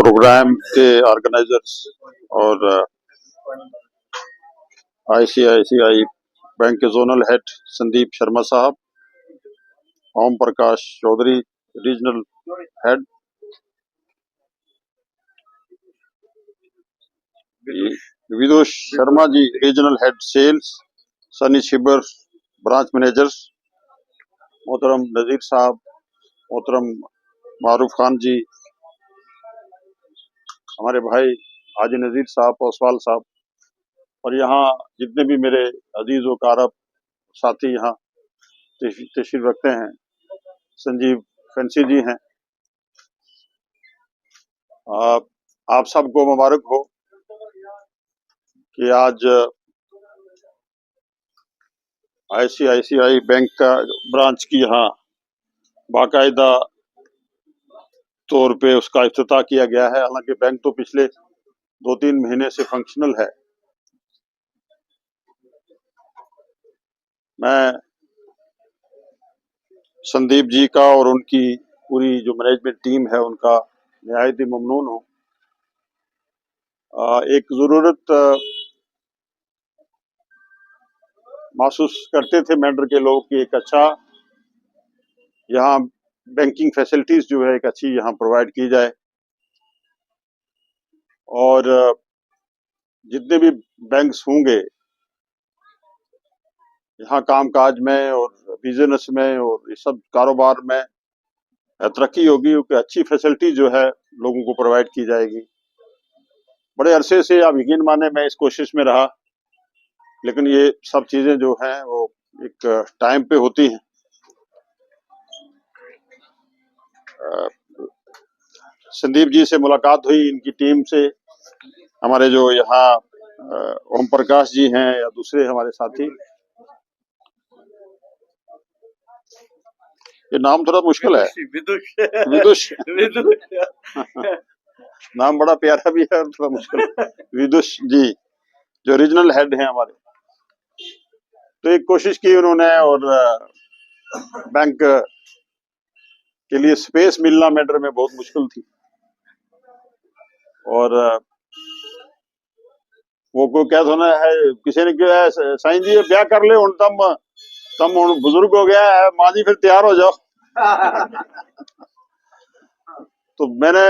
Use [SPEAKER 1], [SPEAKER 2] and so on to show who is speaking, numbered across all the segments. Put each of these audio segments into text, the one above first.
[SPEAKER 1] Programme के organisers और ICICI bank के जोनल हेड संदीप शर्मा साहब, Om Prakash Chaudhary regional head, Vidush Sharma ji regional head sales, Sunny Chhibber branch managers, मोहतरम नजीर साहब, मोहतरम मारूफ खान जी, हमारे भाई हाजी नजीर साहब, ओसवाल साहब, और यहाँ जितने भी मेरे अजीज व कारब साथी यहाँ तशरीफ रखते हैं, संजीव फैंसी जी हैं। आप सबको मुबारक हो कि आज आईसीआईसीआई बैंक का ब्रांच की यहाँ बाकायदा तौर पे उसका इफ्तिताह किया गया है। हालांकि बैंक तो पिछले 2-3 महीने से फंक्शनल है। मैं संदीप जी का और उनकी पूरी जो मैनेजमेंट टीम है उनका निहायत ही ममनून हूँ। एक ज़रूरत महसूस करते थे मैंडर के लोग कि एक अच्छा यहाँ बैंकिंग फैसिलिटीज जो है एक अच्छी यहाँ प्रोवाइड की जाए, और जितने भी बैंक्स होंगे यहाँ कामकाज में और बिजनेस में और इस सब कारोबार में तरक्की होगी, क्योंकि अच्छी फैसिलिटी जो है लोगों को प्रोवाइड की जाएगी। बड़े अरसे से आप यकीन माने मैं इस कोशिश में रहा, लेकिन ये सब चीजें जो हैं वो एक टाइम पे होती हैं। संदीप जी से मुलाकात हुई, इनकी टीम से, हमारे जो यहाँ ओम प्रकाश जी हैं या दूसरे हमारे साथी, ये नाम थोड़ा मुश्किल है, विदुष नाम बड़ा प्यारा भी है और थोड़ा मुश्किल है। विदुष जी जो रीजनल हेड हैं हमारे, तो एक कोशिश की उन्होंने, और बैंक के लिए स्पेस मिलना मैटर में बहुत मुश्किल थी, और वो को क्या सुना है किसी ने क्या साईं जी ब्याह कर ले हुण तम हुण बुजुर्ग हो गया है, माँ जी फिर तैयार हो जाओ। तो मैंने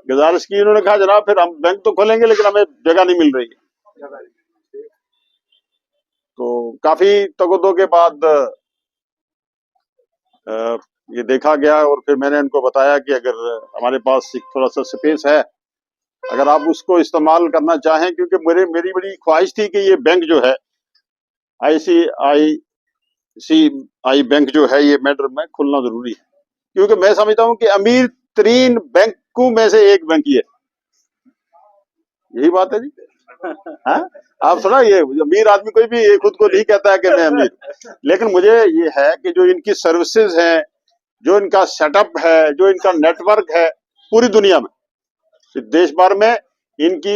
[SPEAKER 1] गुजारिश की, उन्होंने कहा जनाब फिर हम बैंक तो खोलेंगे लेकिन हमें जगह नहीं मिल रही है। तो काफी तगदो के बाद ये देखा गया, और फिर मैंने उनको बताया कि अगर हमारे पास एक थोड़ा सा स्पेस है, अगर आप उसको इस्तेमाल करना चाहें, क्योंकि मेरी बड़ी ख्वाहिश थी कि ये बैंक जो है आईसीआईसीआई बैंक जो है ये मैटर में खुलना जरूरी है, क्योंकि मैं समझता हूं कि अमीर तरीन बैंकों में से एक बैंक ये, यही बात है जी। हाँ, आप सुना, ये अमीर आदमी कोई भी खुद को नहीं कहता है कि मैं अमीर, लेकिन मुझे ये है कि जो इनकी सर्विसेज हैं, जो इनका सेटअप है, जो इनका नेटवर्क है पूरी दुनिया में, देश भर में इनकी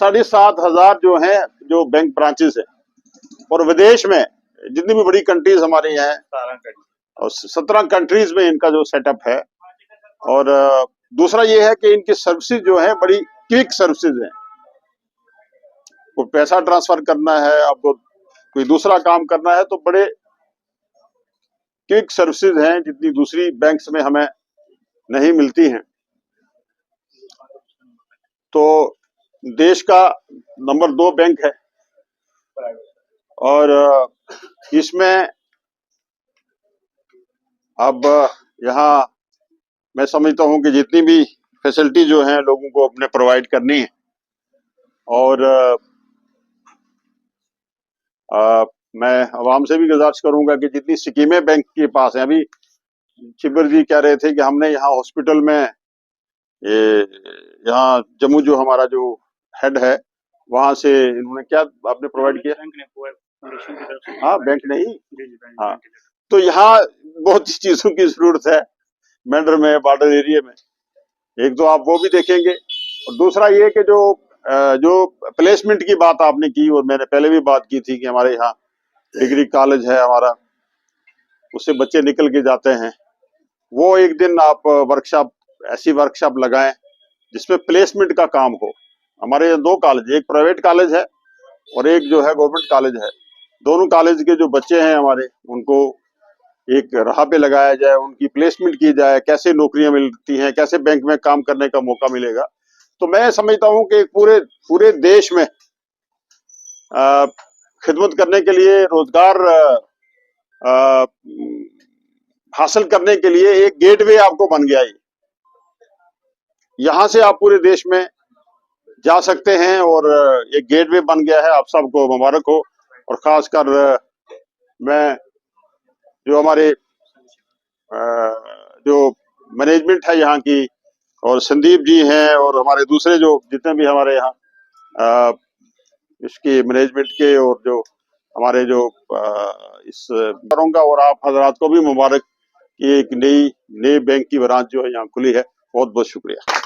[SPEAKER 1] 7,500 जो हैं जो बैंक ब्रांचेस हैं, और विदेश में जितनी भी बड़ी कंट्रीज हमारे यहाँ हैं, और 17 कंट्रीज में इनका जो सेटअप है। और दूसरा ये है कि इनकी सर्विसेज जो है बड़ी क्विक सर्विसेज हैं। को पैसा ट्रांसफर करना है, आपको कोई दूसरा काम करना है, तो बड़े क्विक सर्विसेज हैं जितनी दूसरी बैंक्स में हमें नहीं मिलती हैं। तो देश का नंबर 2 बैंक है, और इसमें अब यहाँ मैं समझता हूँ कि जितनी भी फैसिलिटी जो है लोगों को अपने प्रोवाइड करनी है, और मैं आवाम से भी गुजारिश करूंगा कि जितनी स्कीमें बैंक के पास हैं, अभी छिबर जी कह रहे थे कि हमने यहाँ हॉस्पिटल में यहाँ जम्मू जो हमारा जो हेड है वहां से इन्होंने क्या आपने प्रोवाइड किया? हाँ, बैंक नहीं, हाँ, तो यहाँ बहुत सी चीजों की जरूरत है मैंडर में, बॉर्डर एरिया में। एक तो आप वो भी देखेंगे, और दूसरा ये कि जो प्लेसमेंट की बात आपने की, और मैंने पहले भी बात की थी कि हमारे यहाँ डिग्री कॉलेज है हमारा, उससे बच्चे निकल के जाते हैं, वो एक दिन आप वर्कशॉप, ऐसी वर्कशॉप लगाएं जिसमें प्लेसमेंट का काम हो। हमारे यहाँ 2 कॉलेज, एक प्राइवेट कॉलेज है और एक जो है गवर्नमेंट कॉलेज है। दोनों कॉलेज के जो बच्चे हैं हमारे, उनको एक राह पे लगाया जाए, उनकी प्लेसमेंट की जाए, कैसे नौकरियां मिलती हैं, कैसे बैंक में काम करने का मौका मिलेगा। तो मैं समझता हूं कि पूरे पूरे देश में खिदमत करने के लिए, रोजगार हासिल करने के लिए एक गेटवे आपको बन गया है। यहां से आप पूरे देश में जा सकते हैं और एक गेटवे बन गया है। आप सबको मुबारक हो। और खासकर मैं जो हमारे जो मैनेजमेंट है यहाँ की, और संदीप जी हैं, और हमारे दूसरे जो जितने भी हमारे यहाँ इसके मैनेजमेंट के, और जो हमारे जो इस करूंगा, और आप हजरात को भी मुबारक कि एक नई बैंक की ब्रांच जो है यहाँ खुली है। बहुत बहुत शुक्रिया।